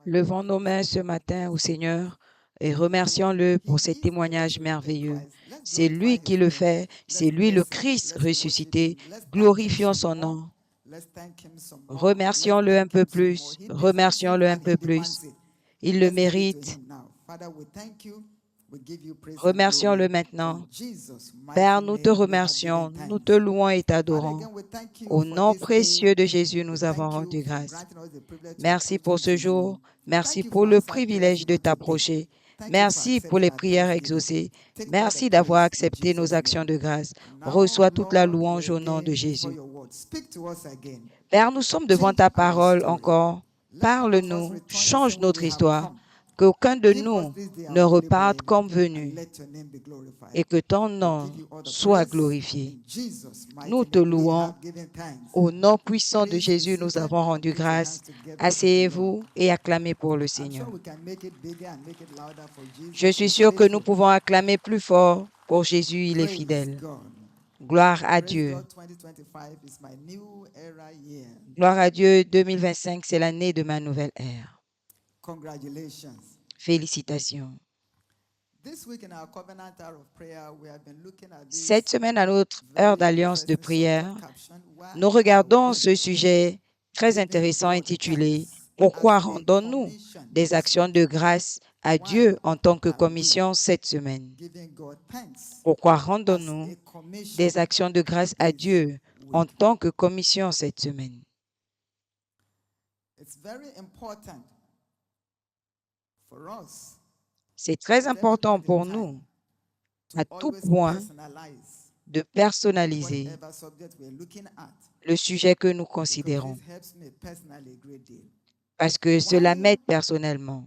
Levons nos mains ce matin au Seigneur et remercions-le pour ces témoignages merveilleux. C'est lui qui le fait, c'est lui le Christ ressuscité. Glorifions son nom. Remercions-le un peu plus, remercions-le un peu plus. Il le mérite. Remercions-le maintenant. Père, nous te remercions, nous te louons et t'adorons. Au nom précieux de Jésus, nous avons rendu grâce. Merci pour ce jour. Merci pour le privilège de t'approcher. Merci pour les prières exaucées. Merci d'avoir accepté nos actions de grâce. Reçois toute la louange au nom de Jésus. Père, nous sommes devant ta parole encore. Parle-nous, change notre histoire. Qu'aucun de nous ne reparte comme venu et que ton nom soit glorifié. Nous te louons. Au nom puissant de Jésus, nous avons rendu grâce. Asseyez-vous et acclamez pour le Seigneur. Je suis sûr que nous pouvons acclamer plus fort pour Jésus, il est fidèle. Gloire à Dieu. Gloire à Dieu, 2025, c'est l'année de ma nouvelle ère. Félicitations. Cette semaine, à notre heure d'alliance de prière, nous regardons ce sujet très intéressant intitulé « Pourquoi rendons-nous des actions de grâce à Dieu en tant que commission cette semaine ?» Pourquoi rendons-nous des actions de grâce à Dieu en tant que commission cette semaine? C'est très important pour nous, à tout point, de personnaliser le sujet que nous considérons, parce que cela m'aide personnellement.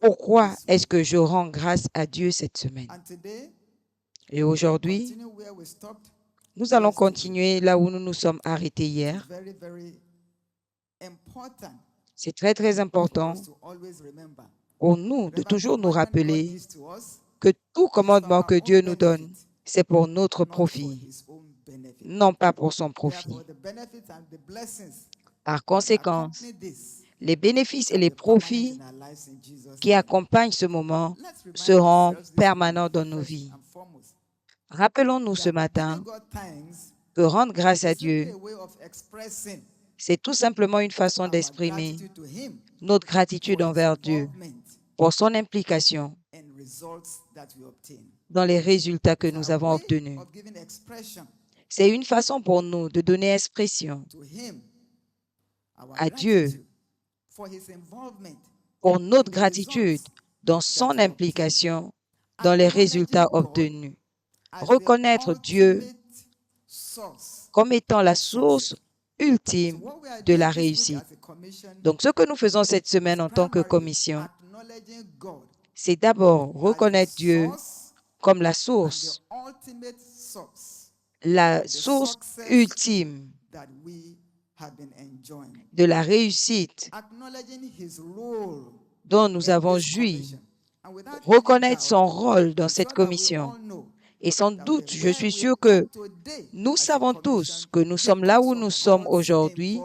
Pourquoi est-ce que je rends grâce à Dieu cette semaine? Et aujourd'hui, nous allons continuer là où nous nous sommes arrêtés hier. C'est très, très important pour nous de toujours nous rappeler que tout commandement que Dieu nous donne, c'est pour notre profit, non pas pour son profit. Par conséquent, les bénéfices et les profits qui accompagnent ce moment seront permanents dans nos vies. Rappelons-nous ce matin que rendre grâce à Dieu, c'est tout simplement une façon d'exprimer notre gratitude envers Dieu pour son implication dans les résultats que nous avons obtenus. C'est une façon pour nous de donner expression à Dieu pour notre gratitude dans son implication dans les résultats obtenus. Reconnaître Dieu comme étant la source ultime de la réussite. Donc, ce que nous faisons cette semaine en tant que commission, c'est d'abord reconnaître Dieu comme la source ultime de la réussite dont nous avons joui. Reconnaître son rôle dans cette commission. Et sans doute, je suis sûr que nous savons tous que nous sommes là où nous sommes aujourd'hui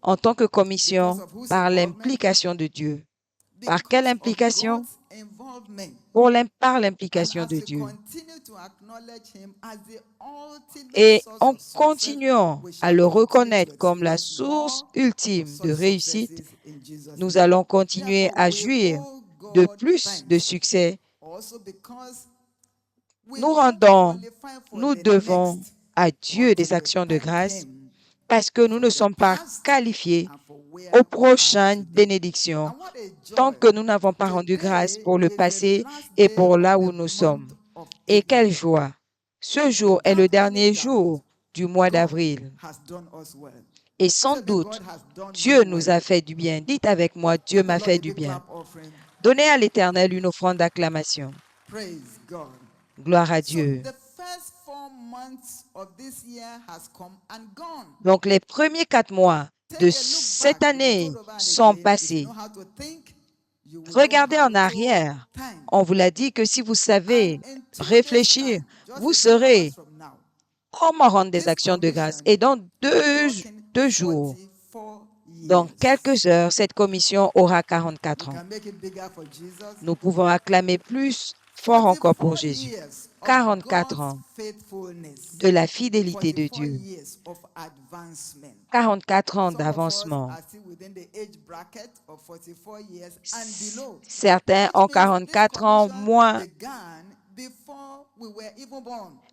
en tant que commission par l'implication de Dieu. Par quelle implication? Par l'implication de Dieu. Et en continuant à le reconnaître comme la source ultime de réussite, nous allons continuer à jouir de plus de succès. Nous devons à Dieu des actions de grâce parce que nous ne sommes pas qualifiés aux prochaines bénédictions tant que nous n'avons pas rendu grâce pour le passé et pour là où nous sommes. Et quelle joie! Ce jour est le dernier jour du mois d'avril. Et sans doute, Dieu nous a fait du bien. Dites avec moi, Dieu m'a fait du bien. Donnez à l'Éternel une offrande d'acclamation. Gloire à Dieu. Donc, les premiers 4 mois de cette année sont passés. Regardez en arrière. On vous l'a dit que si vous savez réfléchir, vous serez comment rendre des actions de grâce. Et dans deux jours, dans quelques heures, cette commission aura 44 ans. Nous pouvons acclamer plus fort encore pour Jésus. 44 ans de la fidélité de Dieu. 44 ans d'avancement. Certains ont 44 ans moins.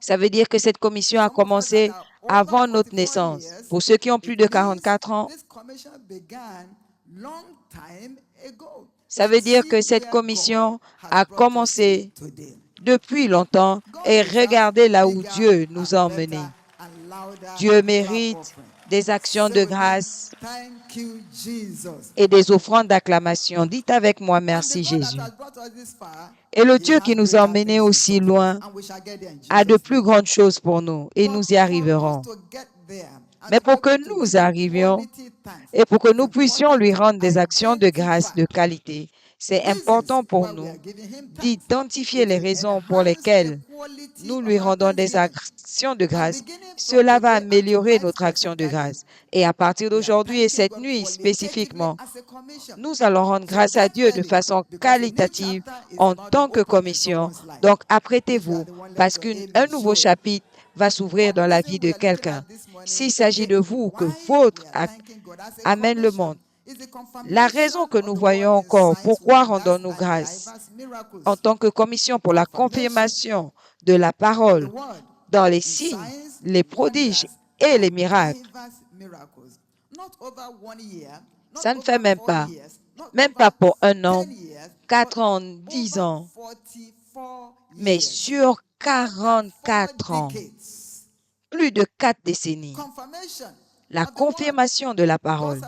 Ça veut dire que cette commission a commencé avant notre naissance. Pour ceux qui ont plus de 44 ans, ça veut dire que cette commission a commencé depuis longtemps et regardez là où Dieu nous a emmenés. Dieu mérite des actions de grâce et des offrandes d'acclamation. Dites avec moi, merci Jésus. Et le Dieu qui nous a emmenés aussi loin a de plus grandes choses pour nous et nous y arriverons. Mais pour que nous arrivions et pour que nous puissions lui rendre des actions de grâce de qualité, c'est important pour nous d'identifier les raisons pour lesquelles nous lui rendons des actions de grâce. Cela va améliorer notre action de grâce. Et à partir d'aujourd'hui et cette nuit spécifiquement, nous allons rendre grâce à Dieu de façon qualitative en tant que commission. Donc, apprêtez-vous parce qu'un nouveau chapitre va s'ouvrir dans la vie de quelqu'un. S'il s'agit de vous, que votre acte amène le monde. La raison que nous voyons encore, pourquoi rendons-nous grâce en tant que commission pour la confirmation de la parole dans les signes, les prodiges et les miracles. Ça ne fait même pas pour 1 an, 4 ans, 10 ans, mais sur 44 ans, plus de 4 décennies. La confirmation de la parole.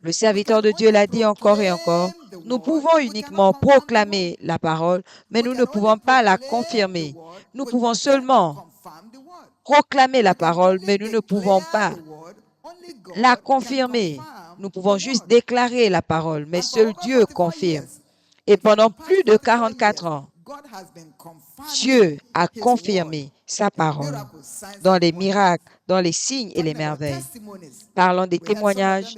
Le serviteur de Dieu l'a dit encore et encore. Nous pouvons uniquement proclamer la parole, mais nous ne pouvons pas la confirmer. Nous pouvons seulement proclamer la parole, mais nous ne pouvons pas la confirmer. Nous pouvons juste déclarer la parole, mais seul Dieu confirme. Et pendant plus de 44 ans, Dieu a confirmé sa parole dans les miracles, dans les signes et les merveilles. Parlons des témoignages.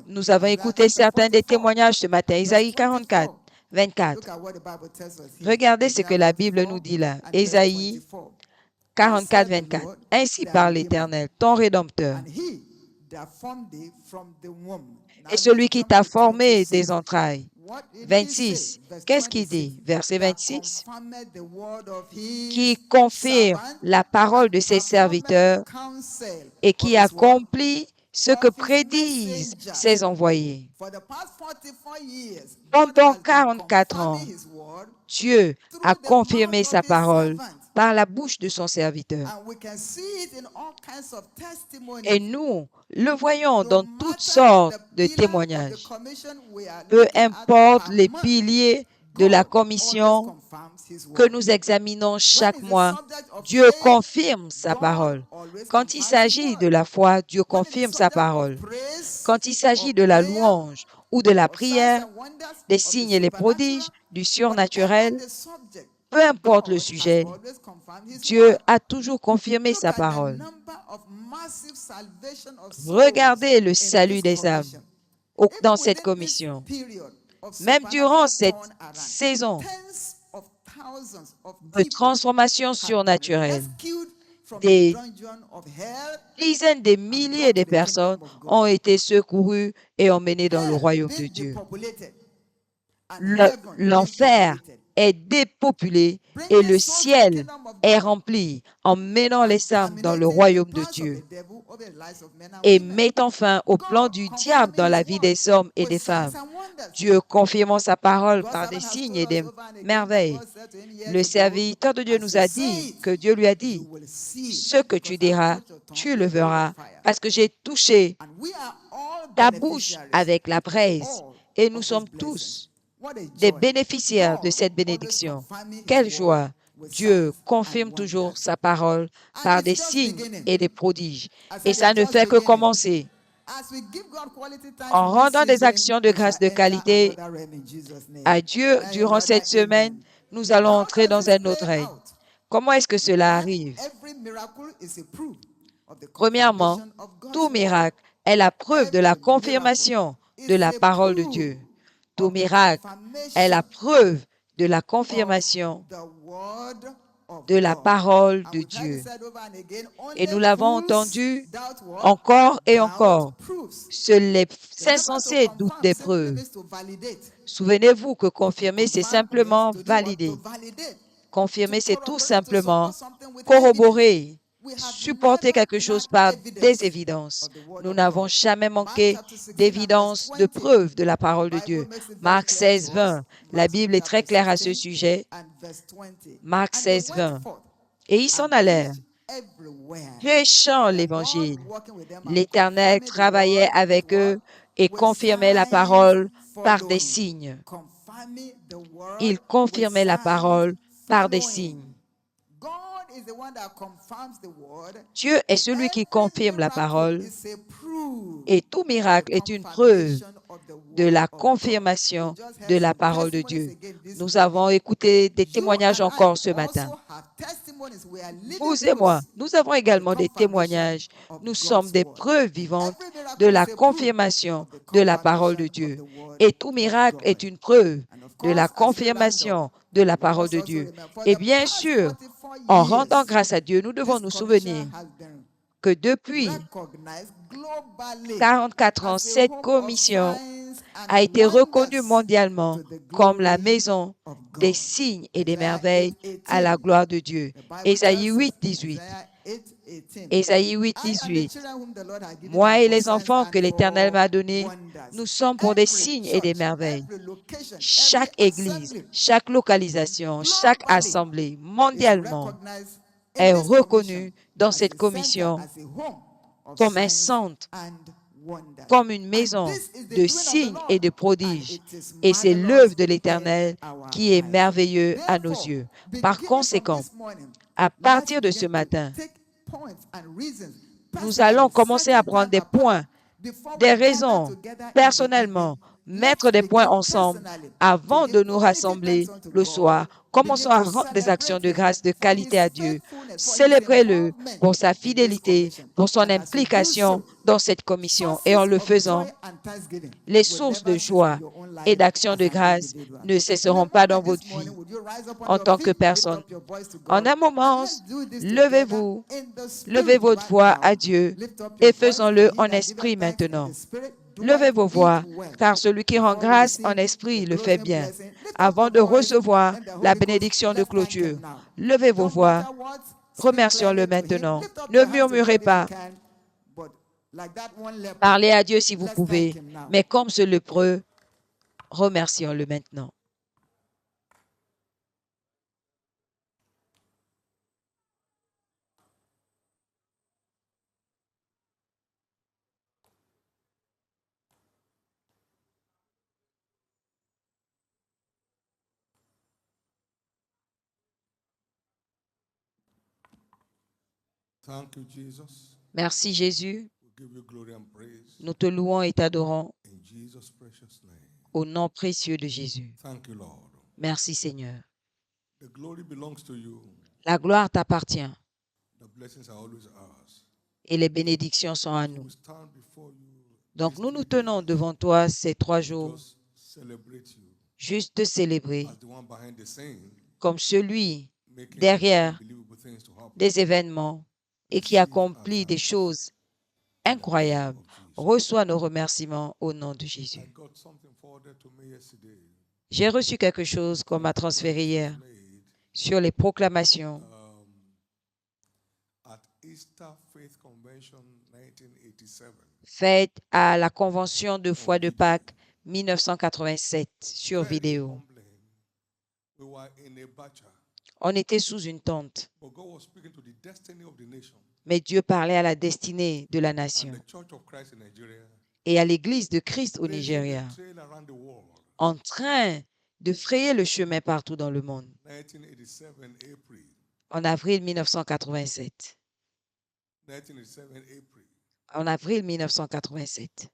Nous avons écouté certains des témoignages ce matin. Ésaïe 44, 24. Regardez ce que la Bible nous dit là. Ésaïe 44, 24. Ainsi parle l'Éternel, ton Rédempteur, et celui qui t'a formé des entrailles. 26. Qu'est-ce qu'il dit? Verset 26. Qui confirme la parole de ses serviteurs et qui accomplit ce que prédisent ses envoyés. Pendant 44 ans, Dieu a confirmé sa parole par la bouche de son serviteur. Et nous le voyons dans toutes sortes de témoignages. Peu importe les piliers de la commission que nous examinons chaque mois, Dieu confirme sa parole. Quand il s'agit de la foi, Dieu confirme sa parole. Quand il s'agit de la louange ou de la prière, des signes et les prodiges, du surnaturel, peu importe le sujet, Dieu a toujours confirmé sa parole. Regardez le salut des âmes dans cette commission. Même durant cette saison de transformation surnaturelle, des dizaines de milliers de personnes ont été secourues et emmenées dans le royaume de Dieu. L'enfer est dépopulé et le ciel est rempli en menant les âmes dans le royaume de Dieu et mettant fin au plan du diable dans la vie des hommes et des femmes. Dieu confirmant sa parole par des signes et des merveilles. Le serviteur de Dieu nous a dit que Dieu lui a dit, ce que tu diras, tu le verras, parce que j'ai touché ta bouche avec la braise et nous sommes tous des bénéficiaires de cette bénédiction. Quelle joie! Dieu confirme toujours sa parole par des signes et des prodiges. Et ça ne fait que commencer. En rendant des actions de grâce de qualité à Dieu durant cette semaine, nous allons entrer dans un autre règne. Comment est-ce que cela arrive? Premièrement, tout miracle est la preuve de la confirmation de la parole de Dieu. Tout miracle est la preuve de la confirmation de la parole de Dieu. Et nous l'avons entendu encore et encore. Seuls les insensés doutent des preuves. Souvenez-vous que confirmer, c'est simplement valider. Confirmer, c'est tout simplement corroborer, supporter quelque chose par des évidences. Nous n'avons jamais manqué d'évidence, de preuves de la parole de Dieu. Marc 16, 20. La Bible est très claire à ce sujet. Marc 16, 20. Et ils s'en allèrent, prêchant l'Évangile. L'Éternel travaillait avec eux et confirmait la parole par des signes. Il confirmait la parole par des signes. Dieu est celui qui confirme la parole et tout miracle est une preuve de la confirmation de la parole de Dieu. Nous avons écouté des témoignages encore ce matin. Vous et moi, nous avons également des témoignages. Nous sommes des preuves vivantes de la confirmation de la parole de Dieu. Et tout miracle est une preuve de la confirmation de la parole de Dieu. Et bien sûr, en rendant grâce à Dieu, nous devons nous souvenir que depuis 44 ans, cette commission a été reconnue mondialement comme la maison des signes et des merveilles à la gloire de Dieu. Ésaïe 8, 18. Ésaïe 8, 18. Moi et les enfants que l'Éternel m'a donnés, nous sommes pour des signes et des merveilles. Chaque église, chaque localisation, chaque assemblée mondialement est reconnue dans cette commission comme un centre, comme une maison de signes et de prodiges. Et c'est l'œuvre de l'Éternel qui est merveilleux à nos yeux. Par conséquent, à partir de ce matin, nous allons commencer à prendre des points, des raisons, personnellement, mettre des points ensemble avant de nous rassembler le soir. Commençons à rendre des actions de grâce de qualité à Dieu. Célébrez-le pour sa fidélité, pour son implication dans cette commission. Et en le faisant, les sources de joie et d'action de grâce ne cesseront pas dans votre vie en tant que personne. En un moment, levez-vous, levez votre voix à Dieu et faisons-le en esprit maintenant. Levez vos voix, car celui qui rend grâce en esprit le fait bien. Avant de recevoir la bénédiction de clôture, levez vos voix, remercions-le maintenant. Ne murmurez pas. Parlez à Dieu si vous pouvez, mais comme ce lépreux, remercions-le maintenant. Thank you, Jesus. Merci Jésus. We give you glory and praise Nous te louons et t'adorons in Jesus' precious name. au nom précieux de Jésus. Thank you, Lord. Merci Seigneur. The glory belongs to you. La gloire t'appartient The blessings are always ours. et les bénédictions sont à So nous. we stand before you Donc these nous nous 3 tenons days devant toi ces 3 to jours, just celebrate you juste te célébrer as the one behind the scene, comme celui making derrière unbelievable things to happen. des événements et qui Receive accomplit our des thanks choses in the name incroyables. of Jesus. Reçois nos remerciements au nom de I Jésus. got something forwarded to me yesterday. J'ai reçu quelque chose qu'on m'a transféré hier Made, sur les proclamations at Easter Faith Convention 1987. faites à la Convention de foi de Pâques 1987 sur Very vidéo. humbling. We were in a bacha, On était sous une tente, but God was speaking to the destiny of the nation mais Dieu parlait à la destinée de la and nation the Church of Christ in Nigeria, et à l'Église de Christ au blazing Nigeria, the trail around the world. en train de frayer le chemin partout dans le monde. 1987 April. En avril 1987. 1987 April. En avril 1987.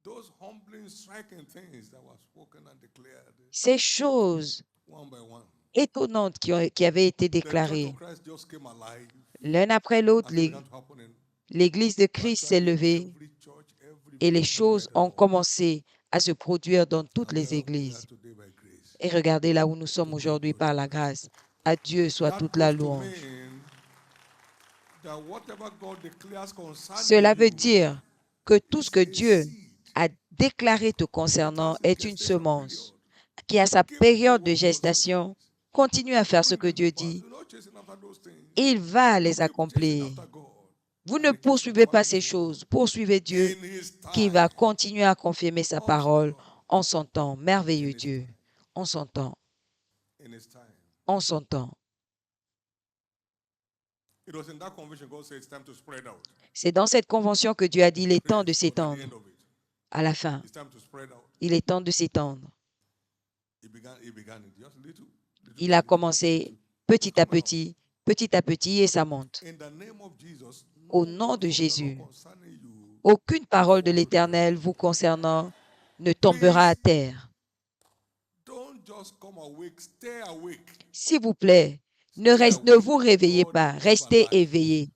Those humbling, striking things that were spoken and declared Ces choses one by one. étonnantes qui avaient été The Church déclarées. of Christ just came alive L'un après l'autre, and it began to happen in l'Église de Christ s'est levée every church, every et les place choses everywhere ont commencé à se produire dans toutes les we are églises. today by grace. Et regardez là où nous sommes aujourd'hui par la grâce. À Dieu soit toute la louange. That whatever God declares concerning Cela veut you dire que tout ce que is a Dieu seed. a déclaré te It concernant has a est une gestation semence period. qui a sa Keep période doing de what God says. gestation. Continue à faire ce Bring que them to Dieu pass. dit. You're not chasing after those things. Il va You les keep chasing accomplir. after God. Vous And ne he keeps poursuivez pas confirming ces his word. choses. Poursuivez Dieu In his qui time. va continuer à confirmer sa On parole son temps. en son temps. Merveilleux In his Dieu. time. En son temps. In his time. En son temps. It was in that convention God said it's time to spread out. C'est dans cette convention que Dieu a dit il est temps de Yes, but at the s'étendre. end of it, À la fin, it's time to spread out. il est temps de s'étendre. He began it just little. Il a commencé petit à petit, et ça monte. In the name of Jesus, Au no nom word de from the Jésus, Lord concerning you aucune parole de fall to the l'Éternel ground. vous concernant ne tombera à Please, terre. don't just come awake, stay awake. S'il vous plaît, ne Stay vous awake. réveillez God pas, will never restez lie. éveillés.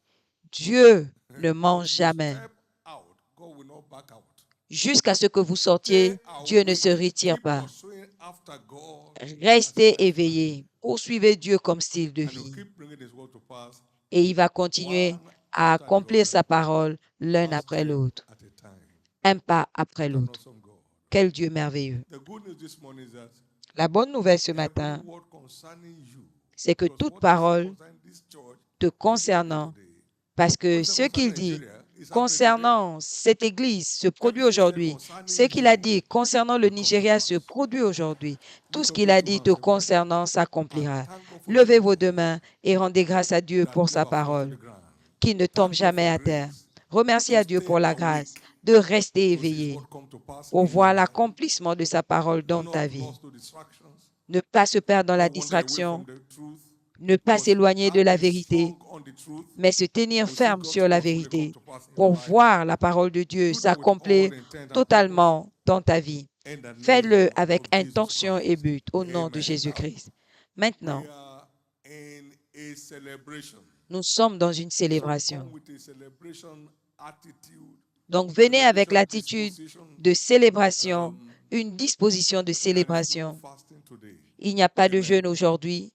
Dieu ne Until mange you jamais. step out, God will not back out. Jusqu'à ce que vous Stay sortiez, Dieu ne se awake. retire Keep pas. pursuing after God as a Restez lifestyle. éveillés. Poursuivez Dieu comme style de And you vie. keep bringing His word to pass Et il va continuer one à after the accomplir other, sa parole l'un one après step l'autre, at a time. un pas après What an l'autre. awesome God. Quel Dieu merveilleux. The good news this morning is that La bonne nouvelle ce every matin, word concerning you, c'est que because toute what he said parole concerning this church te is happening concernant, today. parce What que he said ce qu'il concerning dit Nigeria is happening today. concernant cette église se produit Everything he said aujourd'hui. concerning Ce qu'il a you dit concernant le will come to Nigeria se pass. produit aujourd'hui. Tout Lift ce up qu'il those a two dit hands, te everybody, concernant and s'accomplira. thank God for his Levez vos word deux mains et rendez grâce à Dieu that pour sa never falls to parole, the ground. qui ne tombe Thank God jamais for à terre. grace Remerciez to à Dieu stay pour la grâce awake, de rester to see his éveillé word come to pass pour in your voir life. l'accomplissement de sa parole Do dans ta not vie. lost to distractions. Ne pas se perdre dans la Don't wander away distraction, from the truth. ne pas But s'éloigner de la standing vérité, strong on the truth mais se tenir to see ferme God's sur la word fully come vérité to pass in your pour life. voir la parole de Dieu Do that with s'accomplir all intent and purpose totalement dans ta vie. in the name Faites-le avec of Jesus intention et Christ. but au nom de Amen. Jésus-Christ. We Maintenant, are in a celebration. nous sommes dans une So célébration. come with a celebration attitude, Donc, venez avec celebration l'attitude disposition. de célébration, une disposition de There is no célébration. fasting today. Il n'y a pas de Amen. jeûne aujourd'hui.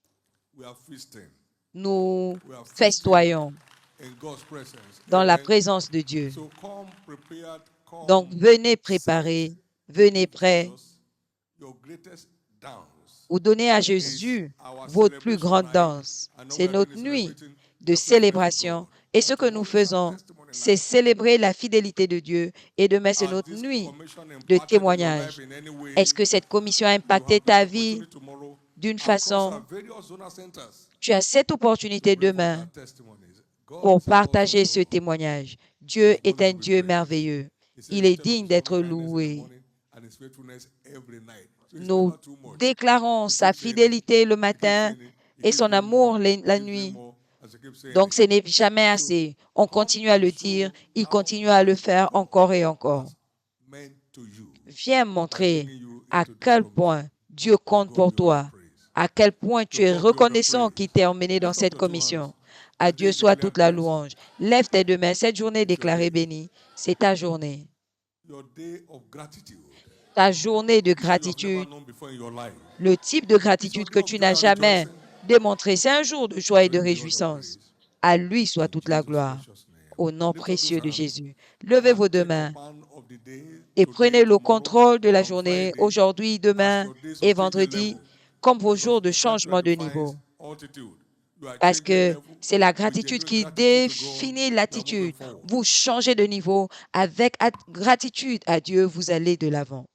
We are feasting. Nous We are feasting festoyons in God's presence. dans la Amen. présence de Dieu. So come prepared, Donc, come venez set préparer, to venez give prêts, Jesus your greatest dance. ou donnez à It's Jésus our votre plus celebration grande night. danse. I know C'est we are notre doing nuit celebrating de the faithfulness of célébration. God. Et But ce que nous tomorrow is our faisons, testimony c'est night. célébrer la fidélité de Dieu. Et demain, c'est Has notre this nuit commission de impacted in your témoignage. life in any way? Est-ce que cette commission a You impacté have this ta vie opportunity tomorrow d'une across our façon? various zonal centers Tu as cette to opportunité bring forth our demain testimonies. God pour is an awesome partager ce God. témoignage. He Dieu is est worthy un to be Dieu praised. merveilleux. He said Il he est tell of digne his d'être loving kindness in the loué. morning and his faithfulness every night. So it's Nous never too much. déclarons He sa keeps saying it. fidélité le He keeps matin saying it. He et keeps son doing more. amour He la keeps doing nuit. more as he keeps saying Donc, it. ce n'est jamais So assez. On come continue à and le show dire. Il how continue à le much faire God encore et encore. has meant to you Viens by montrer bringing you à into this quel commission. point Dieu To compte God pour be all the toi, praise. à quel point To tu es God be all the reconnaissant praise. qu'il t'ait emmené dans Lift up cette your two hands. commission. À Today Dieu is soit declared toute la blessed. louange. Lève tes deux mains. Cette journée It's your déclarée day. bénie, c'est ta journée. Your day of gratitude. Ta journée de It's what you have never gratitude, known before in your life. le type de It's your gratitude que day of tu joy n'as and jamais rejoicing. démontré. C'est un jour de joie et To de him be all the réjouissance. praise. À lui soit In toute la Jesus' gloire. precious name. Au nom Lift up those précieux de hands Jésus. Levez vos and deux take mains command of the day et today, prenez le tomorrow, contrôle de la and journée, Friday aujourd'hui, as demain your days et of changing vendredi, level. comme vos Because jours de gratitude changement de defines niveau. altitude. You are Parce changing que level c'est la with gratitude genuine qui gratitude to God. définit You are moving l'attitude. forward. Vous changez de niveau. Avec gratitude à Dieu, vous allez de l'avant.